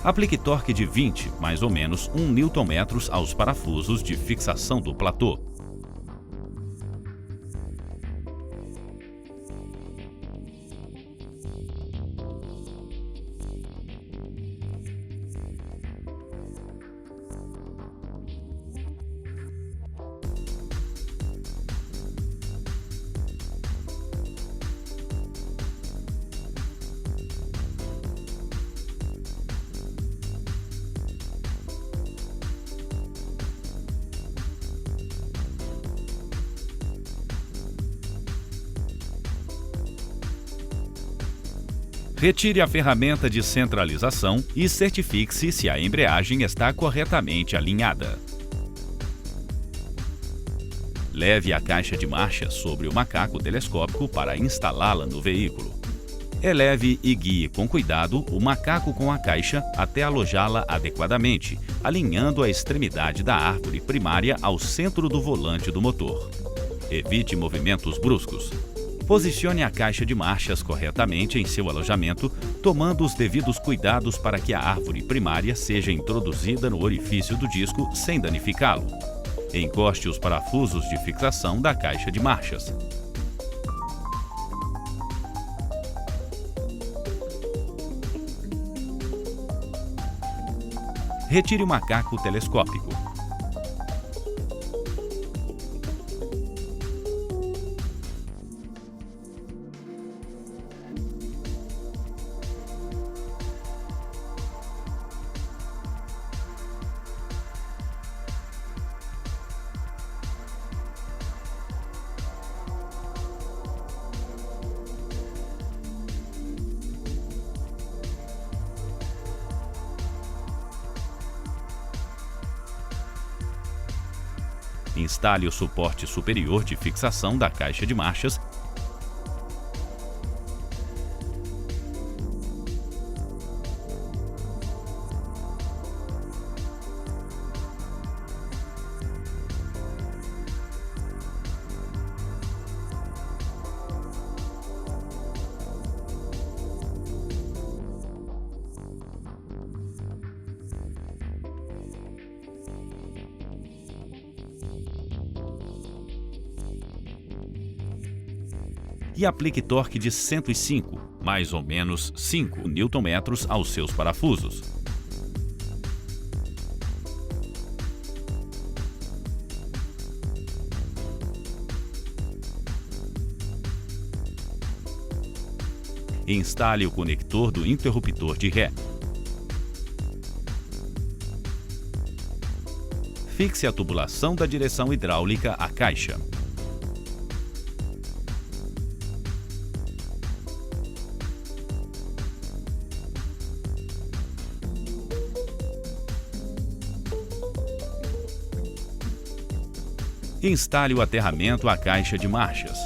Aplique torque de 20, mais ou menos 1 Nm aos parafusos de fixação do platô. Retire a ferramenta de centralização e certifique-se se a embreagem está corretamente alinhada. Leve a caixa de marchas sobre o macaco telescópico para instalá-la no veículo. Eleve e guie com cuidado o macaco com a caixa até alojá-la adequadamente, alinhando a extremidade da árvore primária ao centro do volante do motor. Evite movimentos bruscos. Posicione a caixa de marchas corretamente em seu alojamento, tomando os devidos cuidados para que a árvore primária seja introduzida no orifício do disco sem danificá-lo. Encoste os parafusos de fixação da caixa de marchas. Retire o macaco telescópico. Instale o suporte superior de fixação da caixa de marchas e aplique torque de 105, mais ou menos 5 Nm aos seus parafusos. Instale o conector do interruptor de ré. Fixe a tubulação da direção hidráulica à caixa. Instale o aterramento à caixa de marchas.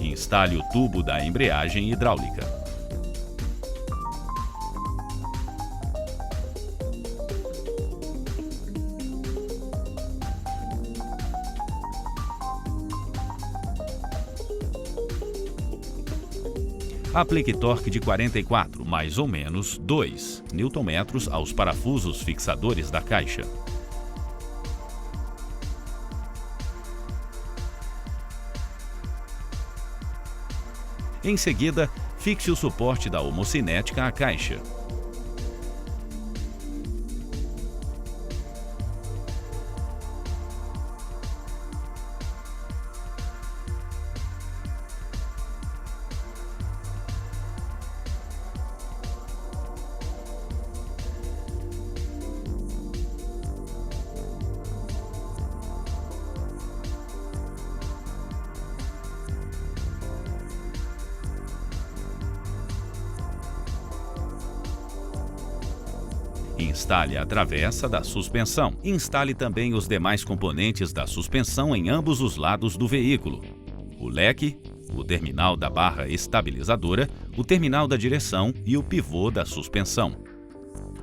Instale o tubo da embreagem hidráulica. Aplique torque de 44, mais ou menos 2 Nm aos parafusos fixadores da caixa. Em seguida, fixe o suporte da homocinética à caixa. Instale a travessa da suspensão. Instale também os demais componentes da suspensão em ambos os lados do veículo: o leque, o terminal da barra estabilizadora, o terminal da direção e o pivô da suspensão.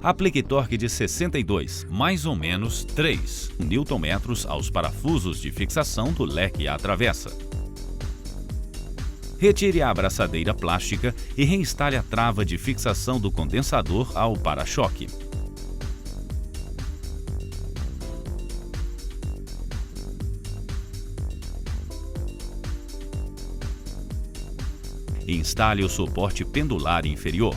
Aplique torque de 62, mais ou menos 3 Nm aos parafusos de fixação do leque à travessa. Retire a abraçadeira plástica e reinstale a trava de fixação do condensador ao para-choque. Instale o suporte pendular inferior.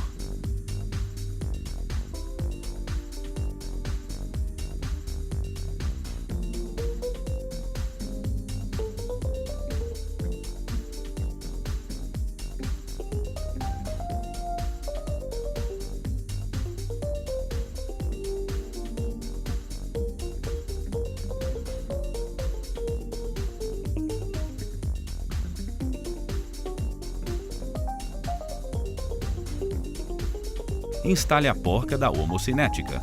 instale a porca da homocinética.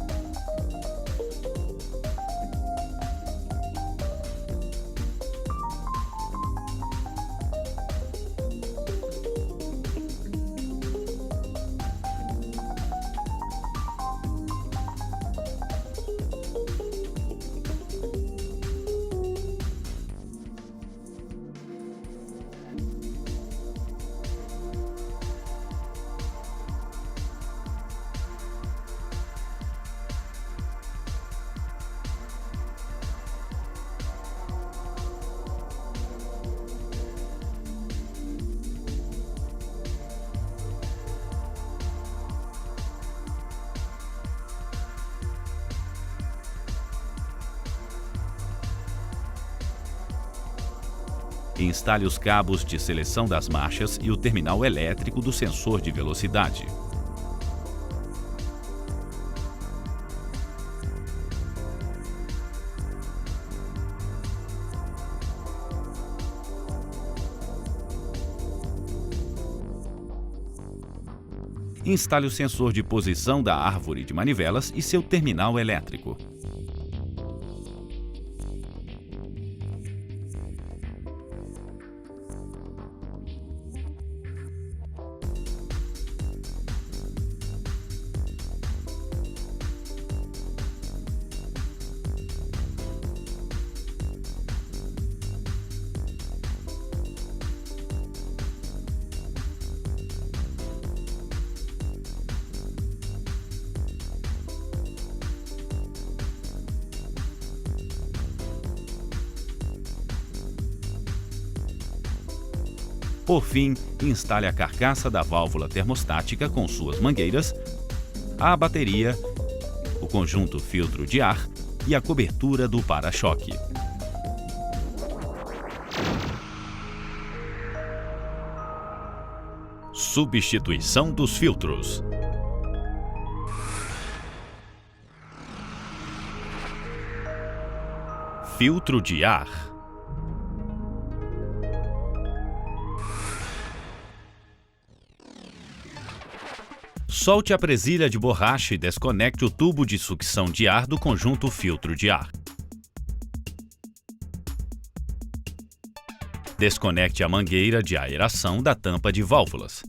Instale os cabos de seleção das marchas e o terminal elétrico do sensor de velocidade. Instale o sensor de posição da árvore de manivelas e seu terminal elétrico. Por fim, instale a carcaça da válvula termostática com suas mangueiras, a bateria, o conjunto filtro de ar e a cobertura do para-choque. Substituição dos filtros. Filtro de ar. Solte a presilha de borracha e desconecte o tubo de sucção de ar do conjunto filtro de ar. Desconecte a mangueira de aeração da tampa de válvulas.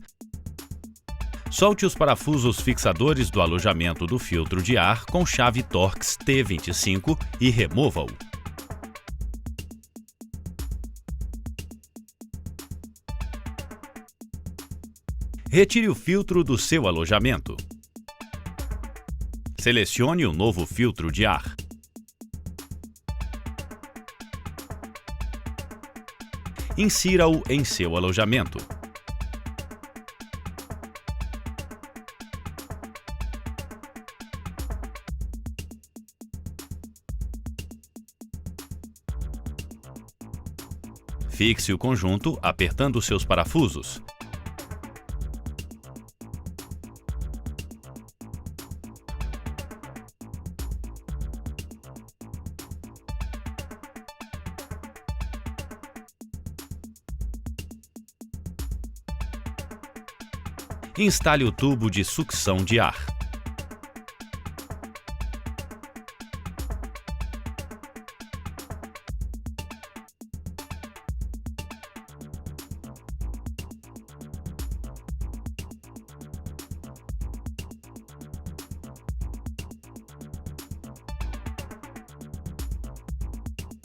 Solte os parafusos fixadores do alojamento do filtro de ar com chave Torx T25 e remova-o. Retire o filtro do seu alojamento. Selecione o novo filtro de ar. Insira-o em seu alojamento. Fixe o conjunto apertando seus parafusos. Instale o tubo de sucção de ar.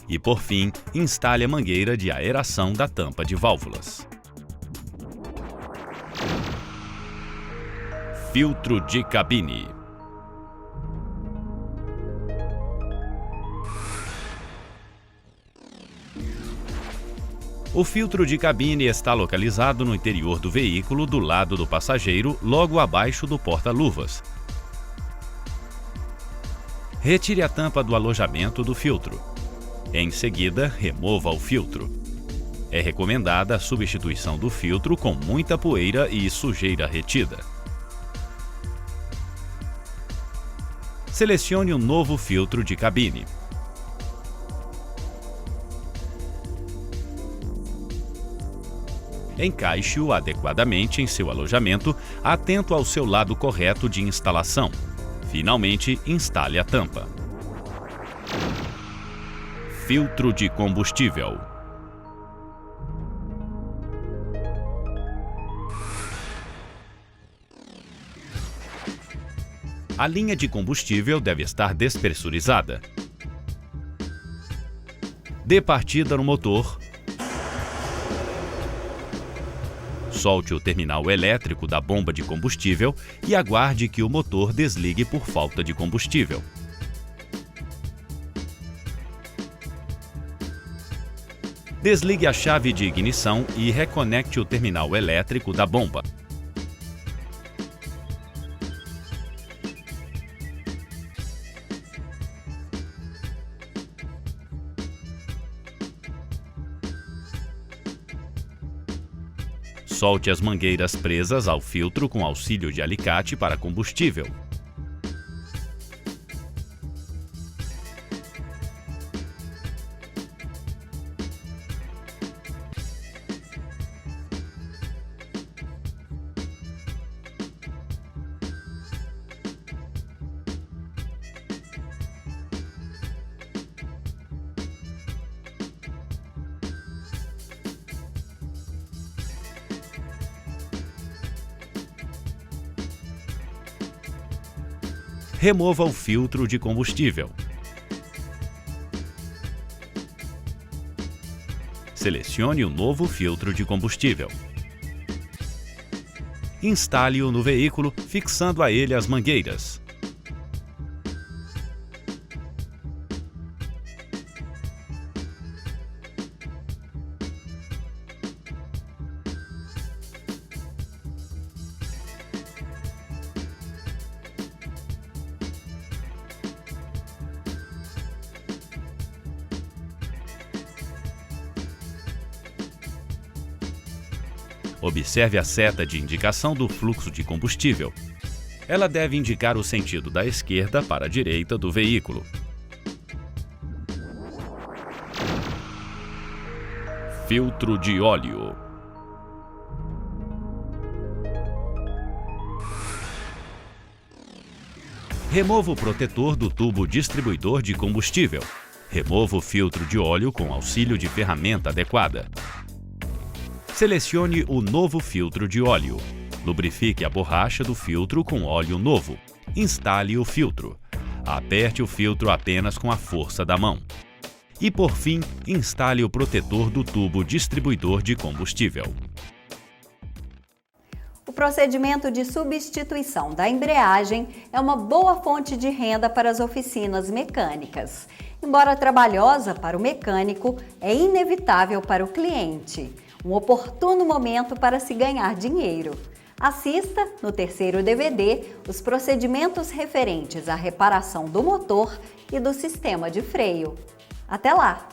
E, por fim, instale a mangueira de aeração da tampa de válvulas. Filtro de cabine. O filtro de cabine está localizado no interior do veículo, do lado do passageiro, logo abaixo do porta-luvas. Retire a tampa do alojamento do filtro. Em seguida, remova o filtro. É recomendada a substituição do filtro com muita poeira e sujeira retida. Selecione um novo filtro de cabine. Encaixe-o adequadamente em seu alojamento, atento ao seu lado correto de instalação. Finalmente, instale a tampa. Filtro de combustível. A linha de combustível deve estar despressurizada. Dê partida no motor. Solte o terminal elétrico da bomba de combustível e aguarde que o motor desligue por falta de combustível. Desligue a chave de ignição e reconecte o terminal elétrico da bomba. Solte as mangueiras presas ao filtro com auxílio de alicate para combustível. Remova o filtro de combustível. Selecione o novo filtro de combustível. Instale-o no veículo, fixando a ele as mangueiras. Observe a seta de indicação do fluxo de combustível. Ela deve indicar o sentido da esquerda para a direita do veículo. Filtro de óleo. Remova o protetor do tubo distribuidor de combustível. Remova o filtro de óleo com auxílio de ferramenta adequada. Selecione o novo filtro de óleo. Lubrifique a borracha do filtro com óleo novo. Instale o filtro. Aperte o filtro apenas com a força da mão. E, por fim, instale o protetor do tubo distribuidor de combustível. O procedimento de substituição da embreagem é uma boa fonte de renda para as oficinas mecânicas. Embora trabalhosa para o mecânico, é inevitável para o cliente. Um oportuno momento para se ganhar dinheiro. Assista, no terceiro DVD, os procedimentos referentes à reparação do motor e do sistema de freio. Até lá!